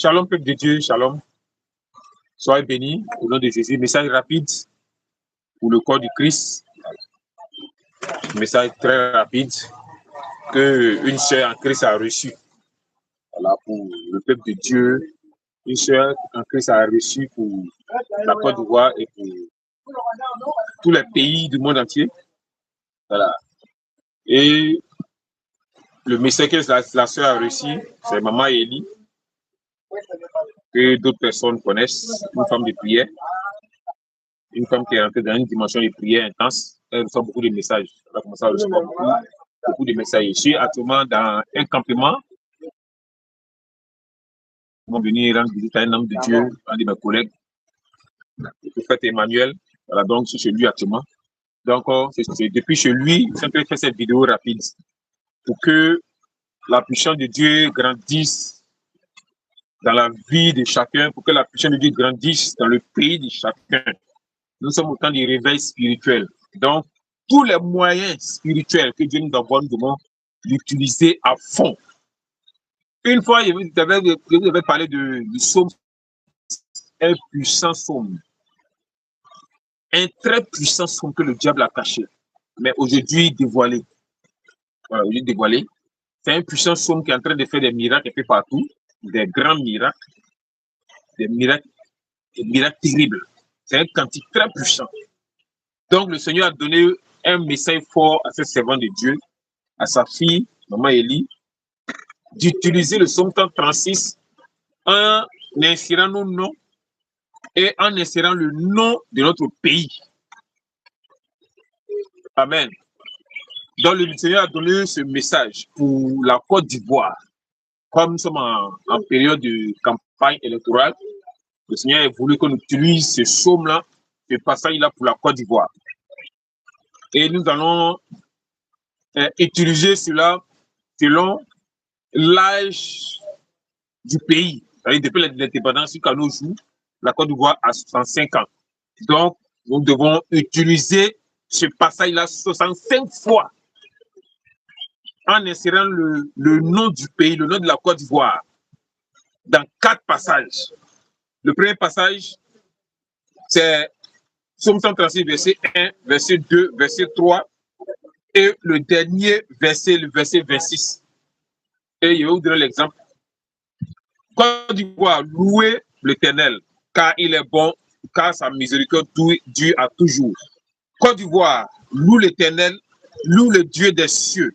Shalom, peuple de Dieu, shalom. Soyez bénis au nom de Jésus. Message rapide pour le corps du Christ. Message très rapide que une sœur en Christ a reçu. Voilà, pour le peuple de Dieu, une sœur en Christ a reçu pour la Côte d'Ivoire et pour tous les pays du monde entier. Voilà. Et le message que la sœur a reçu, c'est Maman Eli, que d'autres personnes connaissent, une femme de prière, une femme qui est entrée dans une dimension de prière intense. Elle reçoit beaucoup de messages. Elle a commencé à recevoir beaucoup de messages. Je suis actuellement dans un campement. Ils vont venir rendre visite à un homme de Dieu, un de mes collègues, le prophète Emmanuel. Voilà, donc je suis chez lui actuellement. Donc, c'est depuis chez lui, j'ai fait cette vidéo rapide pour que la puissance de Dieu grandisse dans la vie de chacun, pour que la puissance de Dieu grandisse dans le pays de chacun. Nous sommes au temps du réveil spirituel. Donc, tous les moyens spirituels que Dieu nous envoie, nous devons l'utiliser à fond. Une fois, je vous avais parlé du psaume, un puissant psaume. Un très puissant psaume que le diable a caché, mais aujourd'hui dévoilé. Voilà, aujourd'hui dévoilé. C'est un puissant psaume qui est en train de faire des miracles un peu partout, des grands miracles, des miracles terribles. C'est un cantique très puissant. Donc, le Seigneur a donné un message fort à ce servant de Dieu, à sa fille, Maman Eli, d'utiliser le psaume 36 en insérant nos noms et en insérant le nom de notre pays. Amen. Donc, le Seigneur a donné ce message pour la Côte d'Ivoire. Comme nous sommes en période de campagne électorale, le Seigneur a voulu qu'on utilise ce psaume-là, ce passage-là pour la Côte d'Ivoire. Et nous allons utiliser cela selon l'âge du pays. Depuis l'indépendance jusqu'à nos jours, la Côte d'Ivoire a 65 ans. Donc, nous devons utiliser ce passage-là 65 fois en insérant le nom du pays, le nom de la Côte d'Ivoire, dans 4 passages. Le premier passage, c'est Psaume 136, verset 1, verset 2, verset 3, et le dernier verset, le verset 26. Et je vais vous donner l'exemple. Côte d'Ivoire, louez l'Éternel, car il est bon, car sa miséricorde dure à toujours. Côte d'Ivoire, loue l'Éternel, loue le Dieu des cieux,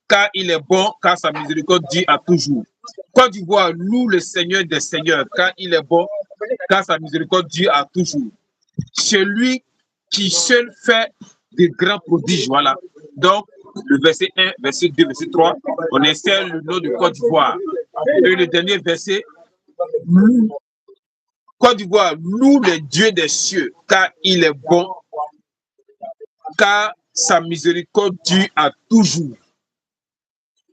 car il est bon, car sa miséricorde dure à toujours. Côte d'Ivoire, loue le Seigneur des seigneurs, car il est bon, car sa miséricorde dure à toujours. Celui qui seul fait des grands prodiges, voilà. Donc, le verset 1, verset 2, verset 3, on insère le nom de Côte d'Ivoire. Et le dernier verset, Côte d'Ivoire, loue le Dieu des cieux, car il est bon, car sa miséricorde dure à toujours.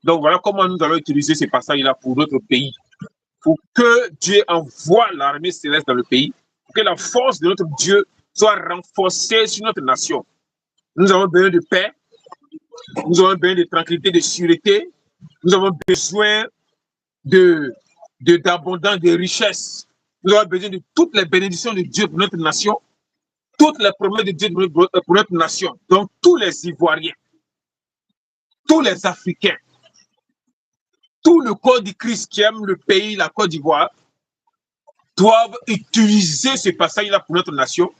Donc, voilà comment nous allons utiliser ces passages-là pour notre pays. Pour que Dieu envoie l'armée céleste dans le pays, pour que la force de notre Dieu soit renforcée sur notre nation. Nous avons besoin de paix, nous avons besoin de tranquillité, de sûreté, nous avons besoin d'abondance, de richesse. Nous avons besoin de toutes les bénédictions de Dieu pour notre nation, toutes les promesses de Dieu pour notre nation. Donc, tous les Ivoiriens, tous les Africains, tout le corps du Christ qui aime le pays, la Côte d'Ivoire, doivent utiliser ce passage-là pour notre nation.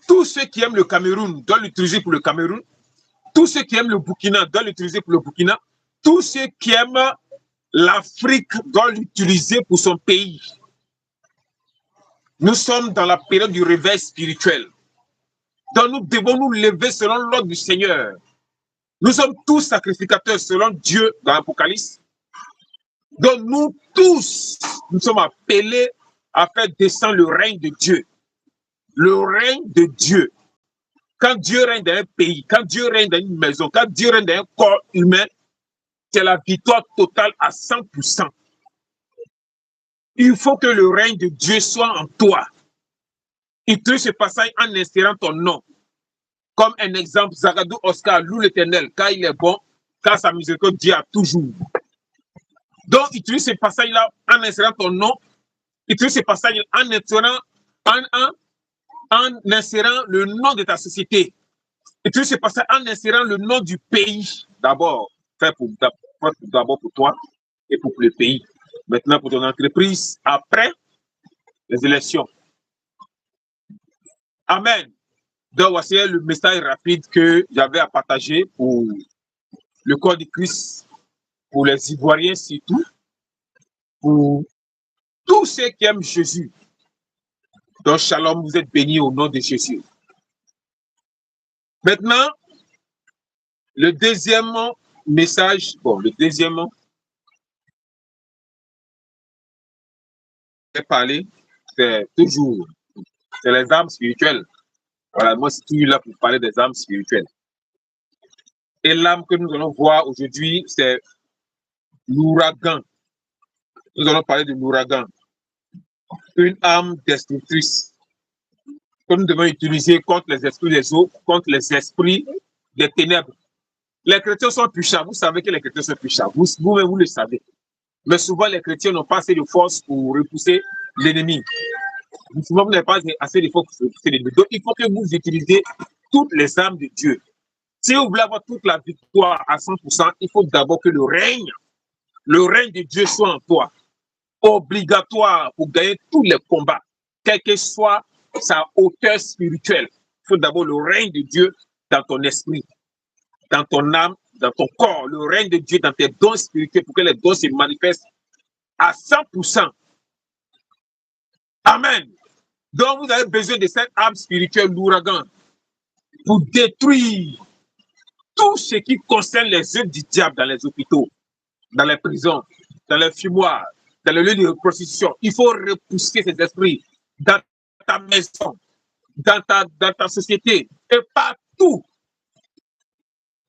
Tous ceux qui aiment le Cameroun doivent l'utiliser pour le Cameroun. Tous ceux qui aiment le Burkina doivent l'utiliser pour le Burkina. Tous ceux qui aiment l'Afrique doivent l'utiliser pour son pays. Nous sommes dans la période du réveil spirituel. Donc nous devons nous lever selon l'ordre du Seigneur. Nous sommes tous sacrificateurs selon Dieu dans l'Apocalypse. Donc nous tous, nous sommes appelés à faire descendre le règne de Dieu. Le règne de Dieu. Quand Dieu règne dans un pays, quand Dieu règne dans une maison, quand Dieu règne dans un corps humain, c'est la victoire totale à 100%. Il faut que le règne de Dieu soit en toi. Utilise ce passage en insérant ton nom. Comme un exemple, Zagadou Oscar loue l'Éternel, car il est bon, car sa miséricorde dure à toujours. Donc, utilise ce passage-là en insérant ton nom Utilise ce passage en insérant le nom de ta société. Utilise ce passage en insérant le nom du pays. D'abord, d'abord pour toi et pour le pays. Maintenant pour ton entreprise, après les élections. Amen. Donc, voici le message rapide que j'avais à partager pour le corps de Christ, pour les Ivoiriens surtout, pour tous ceux qui aiment Jésus. Donc, shalom, vous êtes bénis au nom de Jésus. Maintenant, le deuxième message, je vais parler, c'est toujours, c'est les âmes spirituelles. Voilà, moi, c'est toujours là pour parler des âmes spirituelles. Et l'âme que nous allons voir aujourd'hui, c'est l'ouragan. Nous allons parler de l'ouragan. Une âme destructrice que nous devons utiliser contre les esprits des eaux, contre les esprits des ténèbres. Les chrétiens sont puissants. Vous savez que les chrétiens sont puissants. Vous-même, vous le savez. Mais souvent, les chrétiens n'ont pas assez de force pour repousser l'ennemi. Souvent, vous n'avez pas assez de force pour repousser l'ennemi. Donc, il faut que vous utilisez toutes les armes de Dieu. Si vous voulez avoir toute la victoire à 100%, il faut d'abord que le règne de Dieu soit en toi. Obligatoire pour gagner tous les combats, quelle que soit sa hauteur spirituelle. Il faut d'abord le règne de Dieu dans ton esprit, dans ton âme, dans ton corps, le règne de Dieu dans tes dons spirituels pour que les dons se manifestent à 100%. Amen. Donc, vous avez besoin de cette âme spirituelle, l'ouragan, pour détruire tout ce qui concerne les œuvres du diable dans les hôpitaux, dans les prisons, dans les fumoirs, dans le lieu de prostitution. Il faut repousser ces esprits dans ta maison, dans ta société et partout.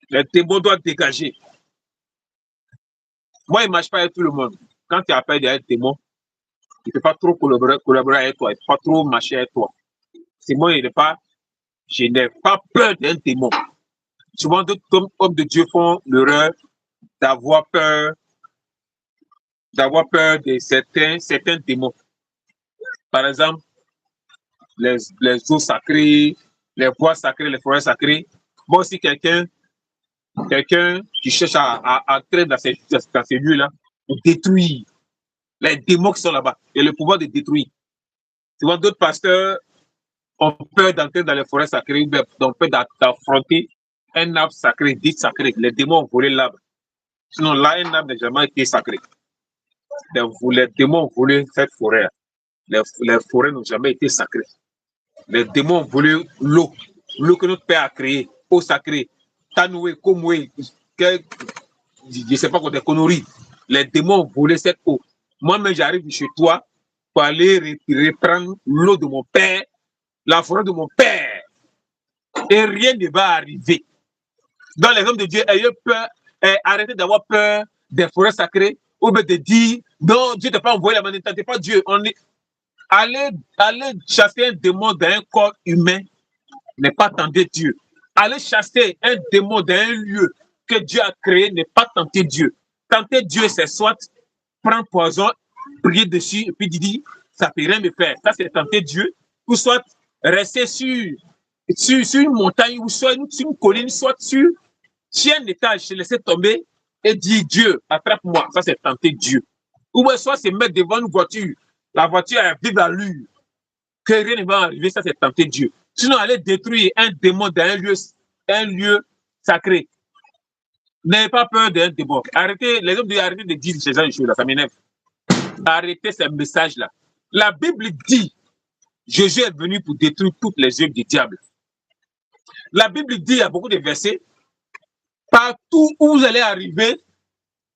Les démons doivent dégager. Moi, il ne marche pas avec tout le monde. Quand tu appelles des démons, il ne peut pas trop collaborer avec toi, il ne peut pas trop marcher avec toi. C'est moi, je n'ai pas peur d'un démon. Souvent, d'autres hommes de Dieu font l'erreur d'avoir peur de certains démons. Par exemple, les eaux sacrées, les bois sacrés, les forêts sacrées. Moi aussi, quelqu'un qui cherche à entrer dans ces lieux-là pour détruire les démons qui sont là-bas et le pouvoir de détruire. Souvent, d'autres pasteurs ont peur d'entrer dans les forêts sacrées, ont peur d'affronter un arbre sacré, dit sacré. Les démons ont volé l'arbre. Sinon, là, un arbre n'a jamais été sacré. Les démons ont volé cette forêt. Les forêts n'ont jamais été sacrées. Les démons ont volé l'eau que notre Père a créée, eau sacrée. Tanoué, Komoué, je ne sais pas quoi, des conneries. Les démons ont volé cette eau. Moi-même, j'arrive chez toi pour aller reprendre l'eau de mon Père, la forêt de mon Père. Et rien ne va arriver. Dans les hommes de Dieu, ayez peur, arrêtez d'avoir peur des forêts sacrées, ou bien de dire, non, Dieu ne t'a pas envoyé la main, ne tentez pas Dieu. Allez chasser un démon dans un corps humain n'est pas tenter Dieu. Aller chasser un démon dans un lieu que Dieu a créé n'est pas tenter Dieu. Tenter Dieu, c'est soit prendre poison, prier dessus, et puis dire, ça ne peut rien me faire. Ça, c'est tenter Dieu. Ou soit rester sur une montagne, ou soit sur une colline, soit sur un étage, se laisser tomber et dire, Dieu, attrape-moi. Ça, c'est tenter Dieu. Ou soit se mettre devant une voiture. La voiture a vive allure. Que rien ne va arriver, ça, c'est tenter Dieu. Sinon, aller détruire un démon dans un lieu sacré. N'ayez pas peur d'un démon. Arrêtez, les hommes doivent arrêter de dire ces choses-là, ça m'énerve. Arrêtez ces messages-là. La Bible dit, Jésus est venu pour détruire toutes les œuvres du diable. La Bible dit, il y a beaucoup de versets, partout où vous allez arriver,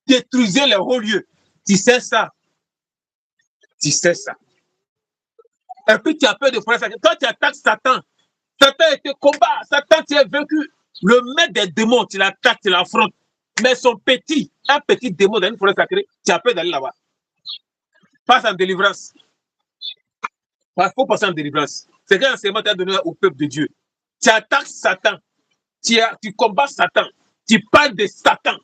détruisez les hauts lieux. Tu sais ça. Tu sais ça. Et puis tu as peur de frères. Quand tu attaques Satan, Satan était combat. Satan, tu es vaincu. Le maître des démons, tu l'attaques, tu l'affrontes. Mais un petit démon dans une forêt sacrée, tu as peur d'aller là-bas. Passe en délivrance. Il faut passer en délivrance. C'est qu'un enseignement t'a donné au peuple de Dieu. Tu attaques Satan. Tu combats Satan. Tu parles de Satan.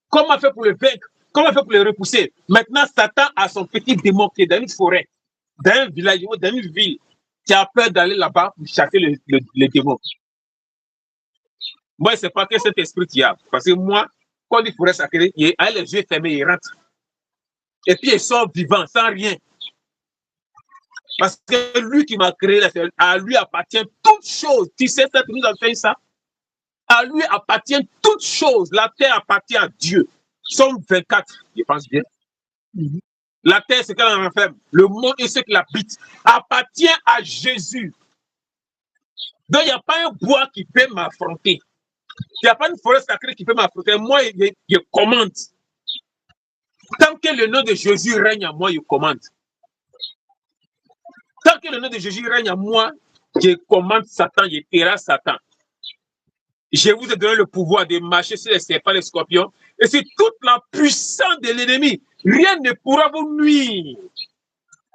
Comment faire pour le vaincre? Comment faire pour le repousser? Maintenant, Satan a son petit démon qui est dans une forêt. dans un village, dans une ville, tu as peur d'aller là-bas pour chasser les démons. Moi, je ne sais pas quel cet esprit qu'il y a. Parce que moi, quand il forêt sacrée, il a les yeux fermés, il rentre. Et puis il sort vivant, sans rien. Parce que lui qui m'a créé, à lui appartient toutes choses. Tu sais, ça, tu nous as fait ça. À lui appartient toutes choses. La terre appartient à Dieu. Somme 24, je pense bien. La terre, c'est qu'elle en enferme. Le monde et ce qui l'habite appartient à Jésus. Donc, il n'y a pas un bois qui peut m'affronter. Il n'y a pas une forêt sacrée qui peut m'affronter. Moi, je commande. Tant que le nom de Jésus règne en moi, je commande. Tant que le nom de Jésus règne en moi, je commande Satan, je terrasse Satan. Je vous ai donné le pouvoir de marcher sur les serpents, les scorpions, et c'est toute la puissance de l'ennemi. Rien ne pourra vous nuire.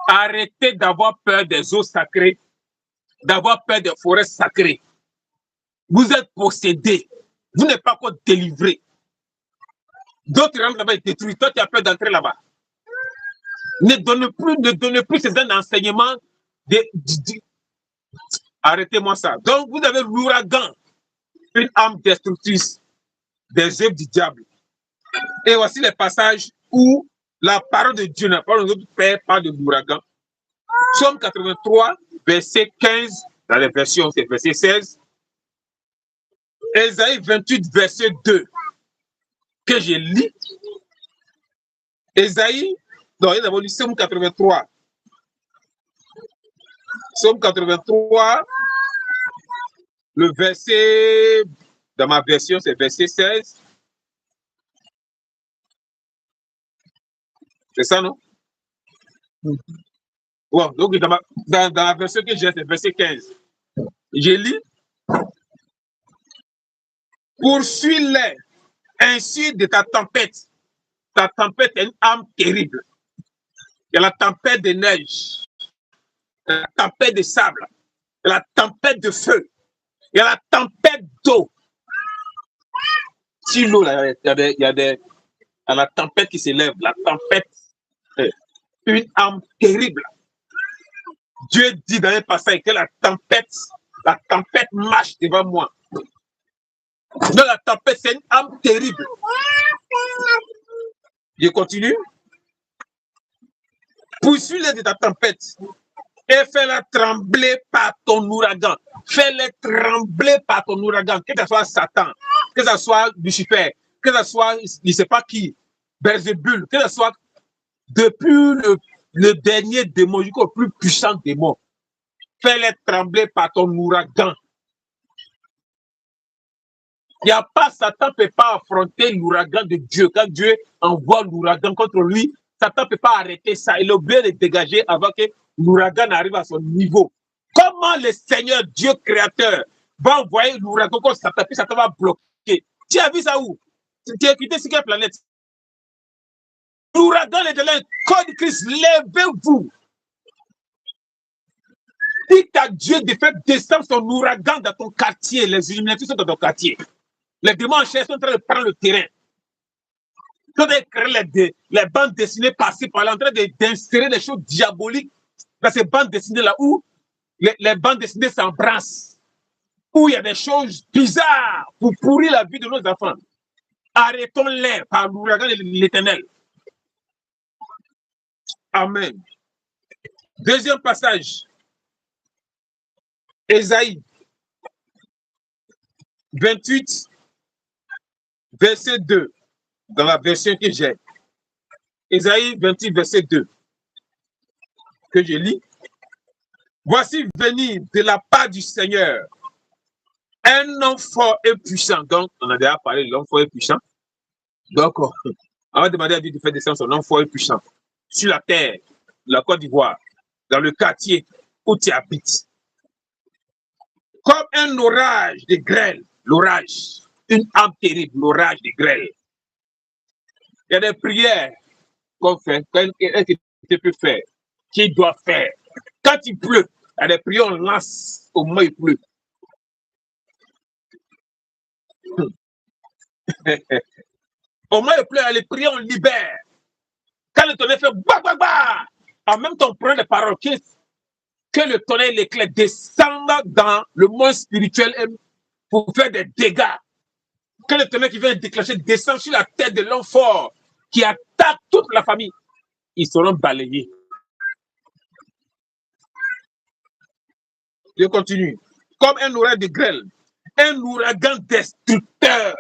Arrêtez d'avoir peur des eaux sacrées, d'avoir peur des forêts sacrées. Vous êtes possédés. Vous n'êtes pas encore délivrés. D'autres rentrent là-bas et détruisent. Toi, tu as peur d'entrer là-bas. Ne donne plus ces enseignements. Arrêtez-moi ça. Donc, vous avez l'ouragan, une âme destructrice des œuvres du diable. Et voici les passages où la parole de Dieu, la parole de notre Père parle de l'ouragan. Psaume 83, verset 15, dans les versions, c'est verset 16. Ésaïe 28, verset 2, que je lis. Ésaïe, non, il y a d'abord lu Psaume 83. Psaume 83, le verset, dans ma version, c'est verset 16. C'est ça, non? Ouais, donc dans la version que j'ai, c'est verset 15. Je lis. Poursuis-les ainsi de ta tempête. Ta tempête est une âme terrible. Il y a la tempête de neige, la tempête de sable, la tempête de feu, il y a la tempête d'eau. Si l'eau, il y a la tempête qui s'élève, la tempête, une âme terrible. Dieu dit dans un passage que la tempête marche devant moi. Donc la tempête, c'est une âme terrible. Je continue. Poursuis-les de ta tempête et fais-les trembler par ton ouragan. Fais-les trembler par ton ouragan, que ce soit Satan, que ce soit Lucifer, que ce soit, je ne sais pas qui, Belzébul, que ce soit depuis le dernier démon jusqu'au plus puissant démon. Fais-les trembler par ton ouragan. Il n'y a pas, Satan ne peut pas affronter l'ouragan de Dieu. Quand Dieu envoie l'ouragan contre lui, Satan ne peut pas arrêter ça. Il est obligé de dégager avant que l'ouragan arrive à son niveau. Comment le Seigneur, Dieu créateur, va envoyer l'ouragan contre Satan, puis Satan va bloquer? Tu as vu ça où? Tu as écouté sur quelle planète? L'ouragan est de l'un, corps de Christ, levez-vous. Dites à Dieu de faire descendre son ouragan dans ton quartier. Les illuminateurs sont dans ton quartier. Les démons en chair sont en train de prendre le terrain. Ils sont en train de créer les bandes dessinées par-ci, par-là, en train d'insérer des choses diaboliques dans ces bandes dessinées-là où les bandes dessinées s'embrassent, où il y a des choses bizarres pour pourrir la vie de nos enfants. Arrêtons-les par l'ouragan de l'Éternel. Amen. Deuxième passage. Ésaïe 28, verset 2, dans la version que j'ai. Ésaïe 28, verset 2, que je lis. Voici venir de la part du Seigneur un homme fort et puissant. Donc, on a déjà parlé de l'homme fort et puissant. Donc, on va demander à Dieu de faire descendre son homme fort et puissant sur la terre, la Côte d'Ivoire, dans le quartier où tu habites. Comme un orage de grêle, l'orage, une âme terrible, l'orage de grêle. Il y a des prières qu'on fait, que tu peux faire, qu'il doit faire. Quand il pleut, il y a des prières, on lance au moment où il pleut. Au moment où il pleut, les prières, on libère. Quand le tonnerre fait bah, bah, bah, En même temps, on prend les paroles que le tonnerre et l'éclair descendent dans le monde spirituel pour faire des dégâts. Que le tonnerre qui vient déclencher descend sur la tête de l'homme fort qui attaque toute la famille. Ils seront balayés. Je continue. Comme un ouragan de grêle, un ouragan destructeur.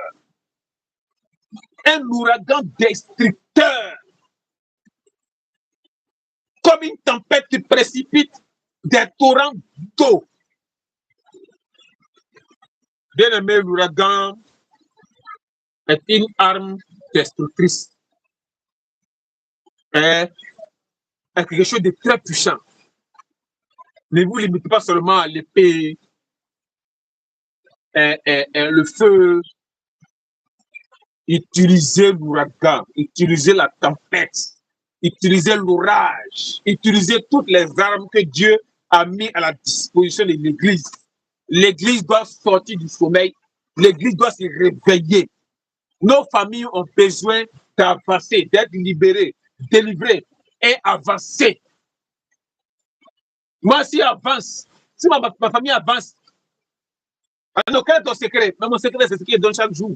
Un ouragan destructeur. Comme une tempête qui précipite des torrents d'eau. Bien aimé, l'ouragan est une arme destructrice. Est quelque chose de très puissant. Ne vous limitez pas seulement à l'épée, le feu. Utilisez l'ouragan, utilisez la tempête, utilisez l'orage, utilisez toutes les armes que Dieu a mis à la disposition de l'Église. L'Église doit sortir du sommeil, l'Église doit se réveiller. Nos familles ont besoin d'avancer, d'être libérées, délivrées et avancer. Moi, si j'avance, si ma famille avance, alors quel est ton secret? Mais mon secret, c'est ce qui est donné chaque jour.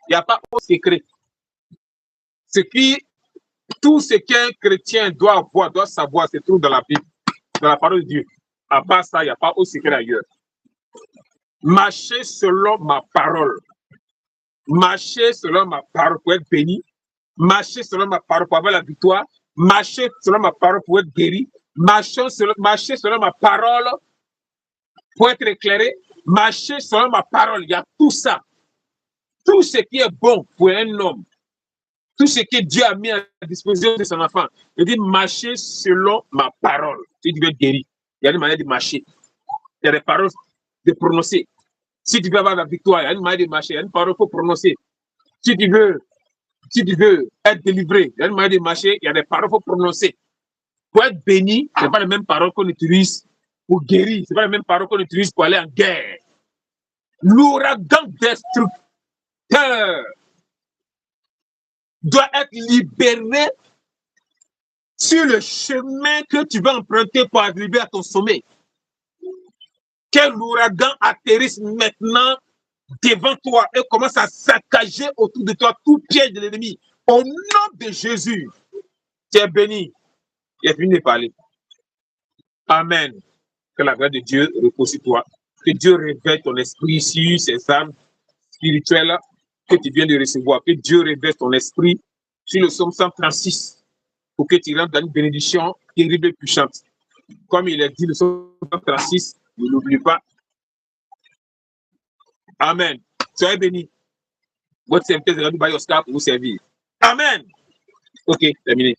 Il n'y a pas de secret. Tout ce qu'un chrétien doit avoir, doit savoir, se trouve dans la Bible, dans la parole de Dieu. À part ça, il n'y a pas de secret ailleurs. Marchez selon ma parole. Marchez selon ma parole pour être béni. Marchez selon ma parole pour avoir la victoire. Marchez selon ma parole pour être guéri. Marchez selon ma parole pour être éclairé. Marchez selon ma parole. Il y a tout ça. Tout ce qui est bon pour un homme. Tout ce que Dieu a mis à disposition de son enfant. Il dit marcher selon ma parole. Si tu veux être guéri, il y a une manière de marcher. Il y a des paroles de prononcer. Si tu veux avoir la victoire, il y a une manière de marcher. Il y a une parole pour prononcer. Si tu veux être délivré, il y a une manière de marcher. Il y a des paroles pour prononcer. Pour être béni, ce n'est pas les mêmes paroles qu'on utilise pour guérir. Ce n'est pas les mêmes paroles qu'on utilise pour aller en guerre. L'ouragan destructeur doit être libéré sur le chemin que tu vas emprunter pour arriver à ton sommet. Que l'ouragan atterrisse maintenant devant toi et commence à saccager autour de toi tout piège de l'ennemi. Au nom de Jésus, tu es béni. Il est fini de parler. Amen. Que la grâce de Dieu repose sur toi. Que Dieu réveille ton esprit sur ces armes spirituelles que tu viens de recevoir. Que Dieu réveille ton esprit sur le psaume 136 pour que tu rentres dans une bénédiction terrible et puissante. Comme il est dit, le psaume 136, ne l'oublie pas. Amen. Soyez bénis. Votre serviteur de Radio Bayoscar pour vous servir. Amen. Ok, terminé.